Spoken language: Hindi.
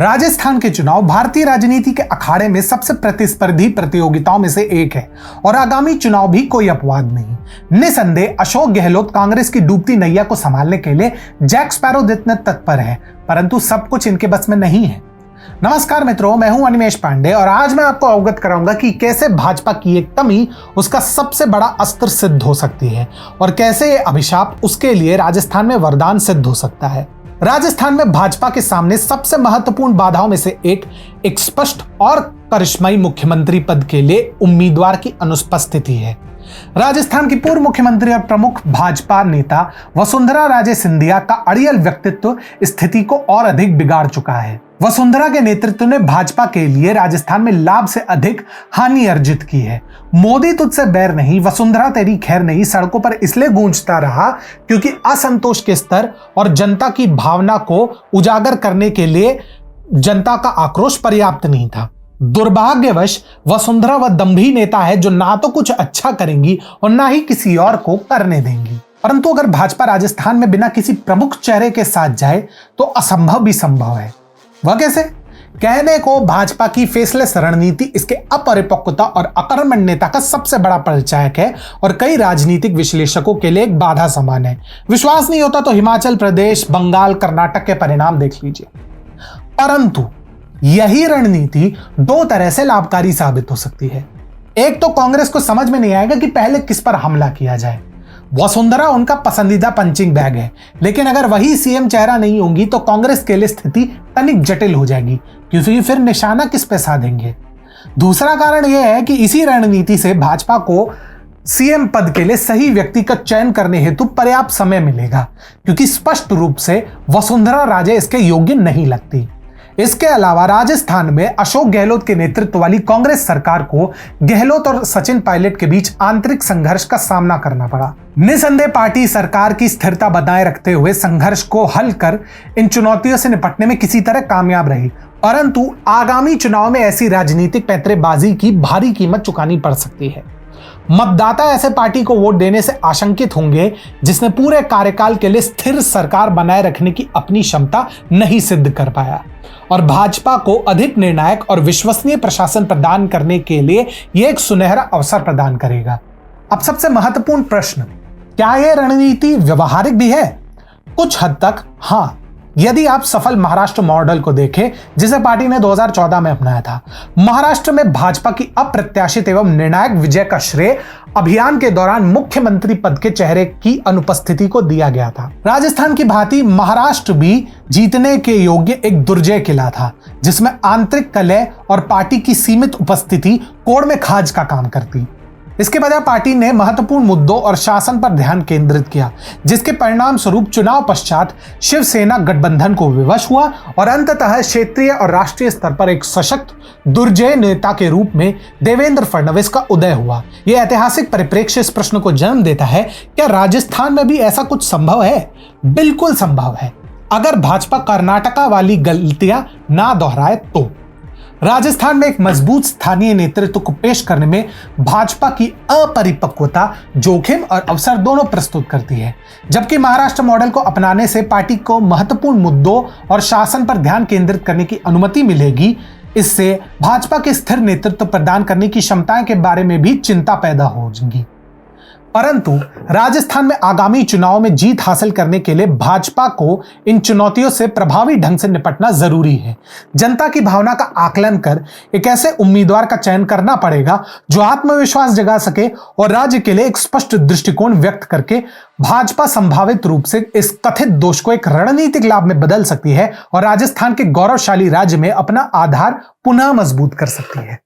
राजस्थान के चुनाव भारतीय राजनीति के अखाड़े में सबसे प्रतिस्पर्धी प्रतियोगिताओं में से एक है और आगामी चुनाव भी कोई अपवाद नहीं। निसंदेह अशोक गहलोत कांग्रेस की डूबती नैया को संभालने के लिए जैक स्पैरो जितने तत्पर है, परंतु सब कुछ इनके बस में नहीं है। नमस्कार मित्रों, मैं हूं अनिमेश पांडे और आज मैं आपको अवगत कराऊंगा कि कैसे भाजपा की एक कमी उसका सबसे बड़ा अस्त्र सिद्ध हो सकती है और कैसे ये अभिशाप उसके लिए राजस्थान में वरदान सिद्ध हो सकता है। राजस्थान में भाजपा के सामने सबसे महत्वपूर्ण बाधाओं में से एक स्पष्ट और करिश्माई मुख्यमंत्री पद के लिए उम्मीदवार की अनुपस्थिति है। राजस्थान की पूर्व मुख्यमंत्री और प्रमुख भाजपा नेता वसुंधरा राजे सिंधिया का अड़ियल व्यक्तित्व स्थिति को और अधिक बिगाड़ चुका है। वसुंधरा के नेतृत्व ने भाजपा के लिए राजस्थान में लाभ से अधिक हानि अर्जित की है। मोदी तुझसे बैर नहीं, वसुंधरा तेरी खैर नहीं सड़कों पर इसलिए गूंजता रहा क्योंकि असंतोष के स्तर और जनता की भावना को उजागर करने के लिए जनता का आक्रोश पर्याप्त नहीं था। दुर्भाग्यवश वसुंधरा वह दंभी नेता है जो ना तो कुछ अच्छा करेंगी और ना ही किसी और को करने देंगी। परंतु अगर भाजपा राजस्थान में बिना किसी प्रमुख चेहरे के साथ जाए तो असंभव भी संभव है। वह कैसे? कहने को भाजपा की फेसलेस रणनीति इसके अपरिपक्वता और अकर्मण्य नेता का सबसे बड़ा परिचायक है और कई राजनीतिक विश्लेषकों के लिए एक बाधा समान है। विश्वास नहीं होता तो हिमाचल प्रदेश, बंगाल, कर्नाटक के परिणाम देख लीजिए। परंतु यही रणनीति दो तरह से लाभकारी साबित हो सकती है। एक तो कांग्रेस को समझ में नहीं आएगा कि पहले किस पर हमला किया जाए। वसुंधरा उनका पसंदीदा पंचिंग बैग है, लेकिन अगर वही सीएम चेहरा नहीं होंगी तो कांग्रेस के लिए स्थिति तनिक जटिल हो जाएगी क्योंकि फिर निशाना किस पे साधेंगे। दूसरा कारण यह है कि इसी रणनीति से भाजपा को सीएम पद के लिए सही व्यक्ति का चयन करने हेतु पर्याप्त समय मिलेगा क्योंकि स्पष्ट रूप से वसुंधरा राजे इसके योग्य नहीं लगती। इसके अलावा राजस्थान में अशोक गहलोत के नेतृत्व वाली कांग्रेस सरकार को गहलोत और सचिन पायलट के बीच आंतरिक संघर्ष का सामना करना पड़ा। निसंदेह पार्टी सरकार की स्थिरता बनाए रखते हुए संघर्ष को हल कर इन चुनौतियों से निपटने में किसी तरह कामयाब रही, परंतु आगामी चुनाव में ऐसी राजनीतिक पैंतरेबाजी की भारी कीमत चुकानी पड़ सकती है। मतदाता ऐसे पार्टी को वोट देने से आशंकित होंगे जिसने पूरे कार्यकाल के लिए स्थिर सरकार बनाए रखने की अपनी क्षमता नहीं सिद्ध कर पाया और भाजपा को अधिक निर्णायक और विश्वसनीय प्रशासन प्रदान करने के लिए यह एक सुनहरा अवसर प्रदान करेगा। अब सबसे महत्वपूर्ण प्रश्न, क्या यह रणनीति व्यवहारिक भी है? कुछ हद तक हाँ, यदि आप सफल महाराष्ट्र मॉडल को देखें जिसे पार्टी ने 2014 में अपनाया था। महाराष्ट्र में भाजपा की अप्रत्याशित एवं निर्णायक विजय का श्रेय अभियान के दौरान मुख्यमंत्री पद के चेहरे की अनुपस्थिति को दिया गया था। राजस्थान की भांति महाराष्ट्र भी जीतने के योग्य एक दुर्जय किला था जिसमें आंतरिक कलह और पार्टी की सीमित उपस्थिति कोड़ में खाज का काम करती। इसके बजाय पार्टी ने महत्वपूर्ण मुद्दों और शासन पर ध्यान केंद्रित किया जिसके परिणाम स्वरूप चुनाव पश्चात शिवसेना गठबंधन को विवश हुआ और अंततः क्षेत्रीय और राष्ट्रीय स्तर पर एक सशक्त दुर्जय नेता के रूप में देवेंद्र फडणवीस का उदय हुआ। यह ऐतिहासिक परिप्रेक्ष्य इस प्रश्न को जन्म देता है, क्या राजस्थान में भी ऐसा कुछ संभव है? बिल्कुल संभव है, अगर भाजपा कर्नाटका वाली गलतियां ना दोहराए तो। राजस्थान में एक मजबूत स्थानीय नेतृत्व को पेश करने में भाजपा की अपरिपक्वता जोखिम और अवसर दोनों प्रस्तुत करती है, जबकि महाराष्ट्र मॉडल को अपनाने से पार्टी को महत्वपूर्ण मुद्दों और शासन पर ध्यान केंद्रित करने की अनुमति मिलेगी। इससे भाजपा के स्थिर नेतृत्व प्रदान करने की क्षमताएं के बारे में भी चिंता पैदा होगी। परंतु राजस्थान में आगामी चुनाव में जीत हासिल करने के लिए भाजपा को इन चुनौतियों से प्रभावी ढंग से निपटना जरूरी है। जनता की भावना का आकलन कर एक ऐसे उम्मीदवार का चयन करना पड़ेगा जो आत्मविश्वास जगा सके और राज्य के लिए एक स्पष्ट दृष्टिकोण व्यक्त करके भाजपा संभावित रूप से इस कथित दोष को एक रणनीतिक लाभ में बदल सकती है और राजस्थान के गौरवशाली राज्य में अपना आधार पुनः मजबूत कर सकती है।